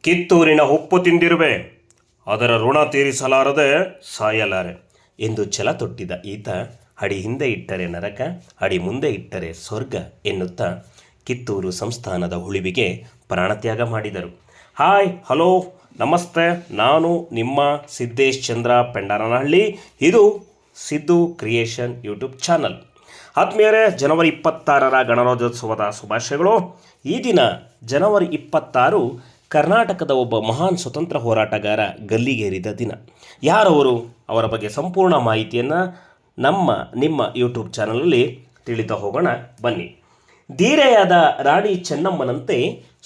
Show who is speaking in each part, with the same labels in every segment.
Speaker 1: ಕಿತ್ತೂರಿನ ಉಪ್ಪು ತಿಂದಿರುವೆ, ಅದರ ಋಣ ತೀರಿಸಲಾರದೆ ಸಾಯಲಾರೆ ಎಂದು ಛಲ ತೊಟ್ಟಿದ್ದ ಈತ ಅಡಿ ಹಿಂದೆ ಇಟ್ಟರೆ ನರಕ, ಅಡಿ ಮುಂದೆ ಇಟ್ಟರೆ ಸ್ವರ್ಗ ಎನ್ನುತ್ತಾ ಕಿತ್ತೂರು ಸಂಸ್ಥಾನದ ಉಳಿವಿಗೆ ಪ್ರಾಣತ್ಯಾಗ ಮಾಡಿದರು. ಹಾಯ್, ಹಲೋ, ನಮಸ್ತೆ. ನಾನು ನಿಮ್ಮ ಸಿದ್ದೇಶ್ ಚಂದ್ರ ಪೆಂಡಾರನಹಳ್ಳಿ. ಇದು ಸಿದ್ದು ಕ್ರಿಯೇಷನ್ ಯೂಟ್ಯೂಬ್ ಚಾನಲ್. ಆತ್ಮೀಯರೇ, ಜನವರಿ 26ರ ಗಣರಾಜ್ಯೋತ್ಸವದ ಶುಭಾಶಯಗಳು. ಈ ದಿನ ಜನವರಿ 26 ಕರ್ನಾಟಕದ ಒಬ್ಬ ಮಹಾನ್ ಸ್ವತಂತ್ರ ಹೋರಾಟಗಾರ ಗಲ್ಲಿಗೇರಿದ ದಿನ. ಯಾರವರು? ಅವರ ಬಗ್ಗೆ ಸಂಪೂರ್ಣ ಮಾಹಿತಿಯನ್ನು ನಿಮ್ಮ ಯೂಟ್ಯೂಬ್ ಚಾನಲಲ್ಲಿ ತಿಳಿತಾ ಹೋಗೋಣ ಬನ್ನಿ. ಧೀರೆಯಾದ ರಾಣಿ ಚೆನ್ನಮ್ಮನಂತೆ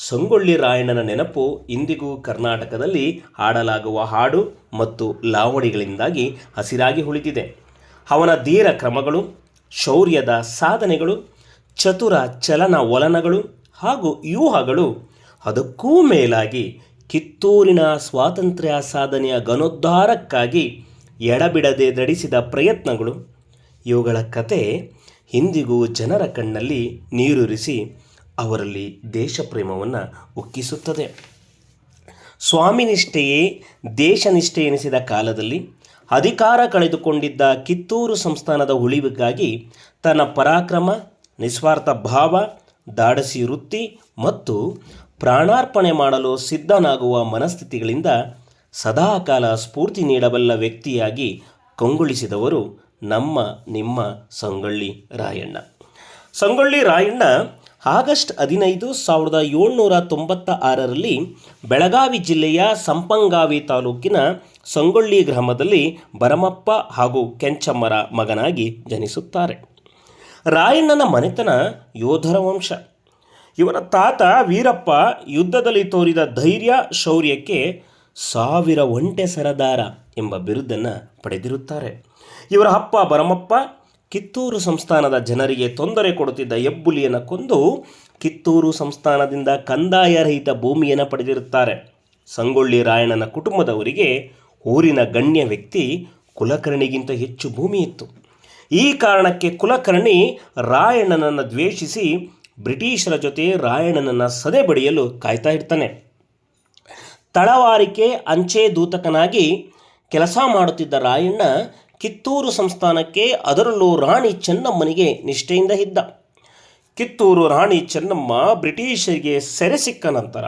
Speaker 1: ಸಂಗೊಳ್ಳಿ ರಾಯಣ್ಣನ ನೆನಪು ಇಂದಿಗೂ ಕರ್ನಾಟಕದಲ್ಲಿ ಹಾಡಲಾಗುವ ಹಾಡು ಮತ್ತು ಲಾವಣಿಗಳಿಂದಾಗಿ ಹಸಿರಾಗಿ ಉಳಿದಿದೆ. ಅವನ ಧೀರ ಕ್ರಮಗಳು, ಶೌರ್ಯದ ಸಾಧನೆಗಳು, ಚತುರ ಚಲನವಲನಗಳು ಹಾಗೂ ವ್ಯೂಹಗಳು, ಅದಕ್ಕೂ ಮೇಲಾಗಿ ಕಿತ್ತೂರಿನ ಸ್ವಾತಂತ್ರ್ಯ ಸಾಧನೆಯ ಘನೋದ್ಧಾರಕ್ಕಾಗಿ ಎಡಬಿಡದೆ ನಡೆಸಿದ ಪ್ರಯತ್ನಗಳು, ಇವುಗಳ ಕತೆ ಇಂದಿಗೂ ಜನರ ಕಣ್ಣಲ್ಲಿ ನೀರೂರಿಸಿ ಅವರಲ್ಲಿ ದೇಶಪ್ರೇಮವನ್ನು ಉಕ್ಕಿಸುತ್ತದೆ. ಸ್ವಾಮಿನಿಷ್ಠೆಯೇ ದೇಶನಿಷ್ಠೆ ಎನಿಸಿದ ಕಾಲದಲ್ಲಿ ಅಧಿಕಾರ ಕಳೆದುಕೊಂಡಿದ್ದ ಕಿತ್ತೂರು ಸಂಸ್ಥಾನದ ಉಳಿವಿಗಾಗಿ ತನ್ನ ಪರಾಕ್ರಮ, ನಿಸ್ವಾರ್ಥ ಭಾವ, ದಾಡಸಿ ವೃತ್ತಿ ಮತ್ತು ಪ್ರಾಣಾರ್ಪಣೆ ಮಾಡಲು ಸಿದ್ಧನಾಗುವ ಮನಸ್ಥಿತಿಗಳಿಂದ ಸದಾಕಾಲ ಸ್ಫೂರ್ತಿ ನೀಡಬಲ್ಲ ವ್ಯಕ್ತಿಯಾಗಿ ಕಂಗೊಳಿಸಿದವರು ನಿಮ್ಮ ಸಂಗೊಳ್ಳಿ ರಾಯಣ್ಣ. ಸಂಗೊಳ್ಳಿ ರಾಯಣ್ಣ ಆಗಸ್ಟ್ 15, 1796ರಲ್ಲಿ ಬೆಳಗಾವಿ ಜಿಲ್ಲೆಯ ಸಂಪಂಗಾವಿ ತಾಲೂಕಿನ ಸಂಗೊಳ್ಳಿ ಗ್ರಾಮದಲ್ಲಿ ಭರಮಪ್ಪ ಹಾಗೂ ಕೆಂಚಮ್ಮರ ಮಗನಾಗಿ ಜನಿಸುತ್ತಾರೆ. ರಾಯಣ್ಣನ ಮನೆತನ ಯೋಧರ ವಂಶ. ಇವರ ತಾತ ವೀರಪ್ಪ ಯುದ್ಧದಲ್ಲಿ ತೋರಿದ ಧೈರ್ಯ, ಶೌರ್ಯಕ್ಕೆ 1000 ಒಂಟೆ ಸರದಾರ ಎಂಬ ಬಿರುದನ್ನು ಪಡೆದಿರುತ್ತಾರೆ. ಇವರ ಅಪ್ಪ ಭರಮಪ್ಪ ಕಿತ್ತೂರು ಸಂಸ್ಥಾನದ ಜನರಿಗೆ ತೊಂದರೆ ಕೊಡುತ್ತಿದ್ದ ಹೆಬ್ಬುಲಿಯನ್ನು ಕೊಂದು ಕಿತ್ತೂರು ಸಂಸ್ಥಾನದಿಂದ ಕಂದಾಯ ರಹಿತ ಭೂಮಿಯನ್ನು ಪಡೆದಿರುತ್ತಾರೆ. ಸಂಗೊಳ್ಳಿ ರಾಯಣ್ಣನ ಕುಟುಂಬದವರಿಗೆ ಊರಿನ ಗಣ್ಯ ವ್ಯಕ್ತಿ ಕುಲಕರ್ಣಿಗಿಂತ ಹೆಚ್ಚು ಭೂಮಿ ಇತ್ತು. ಈ ಕಾರಣಕ್ಕೆ ಕುಲಕರ್ಣಿ ರಾಯಣ್ಣನನ್ನು ದ್ವೇಷಿಸಿ ಬ್ರಿಟಿಷರ ಜೊತೆ ರಾಯಣ್ಣನನ್ನು ಸದೆ ಬಡಿಯಲು ಕಾಯ್ತಾ ಇರ್ತಾನೆ. ತಳವಾರಿಕೆ ಅಂಚೆ ದೂತಕನಾಗಿ ಕೆಲಸ ಮಾಡುತ್ತಿದ್ದ ರಾಯಣ್ಣ ಕಿತ್ತೂರು ಸಂಸ್ಥಾನಕ್ಕೆ, ಅದರಲ್ಲೂ ರಾಣಿ ಚೆನ್ನಮ್ಮನಿಗೆ ನಿಷ್ಠೆಯಿಂದ ಇದ್ದ. ಕಿತ್ತೂರು ರಾಣಿ ಚೆನ್ನಮ್ಮ ಬ್ರಿಟಿಷರಿಗೆ ಸೆರೆ ಸಿಕ್ಕ ನಂತರ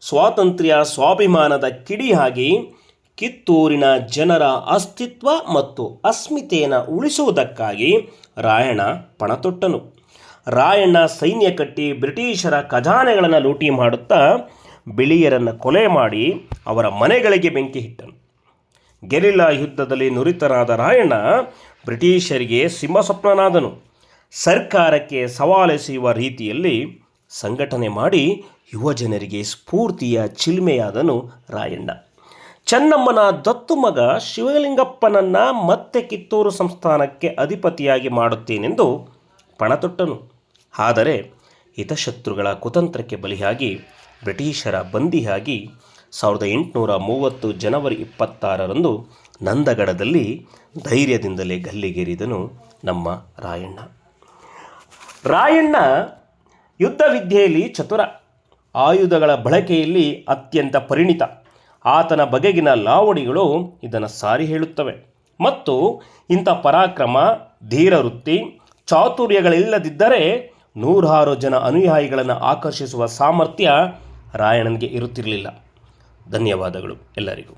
Speaker 1: ಸ್ವಾತಂತ್ರ್ಯ ಸ್ವಾಭಿಮಾನದ ಕಿಡಿಯಾಗಿ ಕಿತ್ತೂರಿನ ಜನರ ಅಸ್ತಿತ್ವ ಮತ್ತು ಅಸ್ಮಿತೆಯನ್ನು ಉಳಿಸುವುದಕ್ಕಾಗಿ ರಾಯಣ್ಣ ಪಣತೊಟ್ಟನು. ರಾಯಣ್ಣ ಸೈನ್ಯ ಕಟ್ಟಿ ಬ್ರಿಟಿಷರ ಖಜಾನೆಗಳನ್ನು ಲೂಟಿ ಮಾಡುತ್ತಾ ಬಿಳಿಯರನ್ನು ಕೊಲೆ ಮಾಡಿ ಅವರ ಮನೆಗಳಿಗೆ ಬೆಂಕಿ ಇಟ್ಟನು. ಗೆರಿಲ್ಲಾ ಯುದ್ಧದಲ್ಲಿ ನುರಿತನಾದ ರಾಯಣ್ಣ ಬ್ರಿಟಿಷರಿಗೆ ಸಿಂಹಸ್ವಪ್ನನಾದನು. ಸರ್ಕಾರಕ್ಕೆ ಸವಾಲೆಸೆಯುವ ರೀತಿಯಲ್ಲಿ ಸಂಘಟನೆ ಮಾಡಿ ಯುವ ಜನರಿಗೆ ಸ್ಫೂರ್ತಿಯ ಚಿಲ್ಮೆಯಾದನು ರಾಯಣ್ಣ. ಚೆನ್ನಮ್ಮನ ದತ್ತು ಮಗ ಶಿವಲಿಂಗಪ್ಪನನ್ನು ಮತ್ತೆ ಕಿತ್ತೂರು ಸಂಸ್ಥಾನಕ್ಕೆ ಅಧಿಪತಿಯಾಗಿ ಮಾಡುತ್ತೇನೆಂದು ಪಣತೊಟ್ಟನು. ಆದರೆ ಹಿತಶತ್ರುಗಳ ಕುತಂತ್ರಕ್ಕೆ ಬಲಿಯಾಗಿ ಬ್ರಿಟಿಷರ ಬಂದಿಯಾಗಿ 1830 ಜನವರಿ 26ರಂದು ನಂದಗಡದಲ್ಲಿ ಧೈರ್ಯದಿಂದಲೇ ಗಲ್ಲಿಗೇರಿದನು ನಮ್ಮ ರಾಯಣ್ಣ. ರಾಯಣ್ಣ ಯುದ್ಧ ವಿದ್ಯೆಯಲ್ಲಿ ಚತುರ, ಆಯುಧಗಳ ಬಳಕೆಯಲ್ಲಿ ಅತ್ಯಂತ ಪರಿಣಿತ. ಆತನ ಬಗೆಗಿನ ಲಾವಣಿಗಳು ಇದನ್ನು ಸಾರಿ ಹೇಳುತ್ತವೆ. ಮತ್ತು ಇಂಥ ಪರಾಕ್ರಮ, ಧೀರವೃತ್ತಿ, ಚಾತುರ್ಯಗಳಿಲ್ಲದಿದ್ದರೆ 106 ಜನ ಅನುಯಾಯಿಗಳನ್ನು ಆಕರ್ಷಿಸುವ ಸಾಮರ್ಥ್ಯ ರಾಯಣ್ಣನಿಗೆ ಇರುತ್ತಿರಲಿಲ್ಲ. ಧನ್ಯವಾದಗಳು ಎಲ್ಲರಿಗೂ.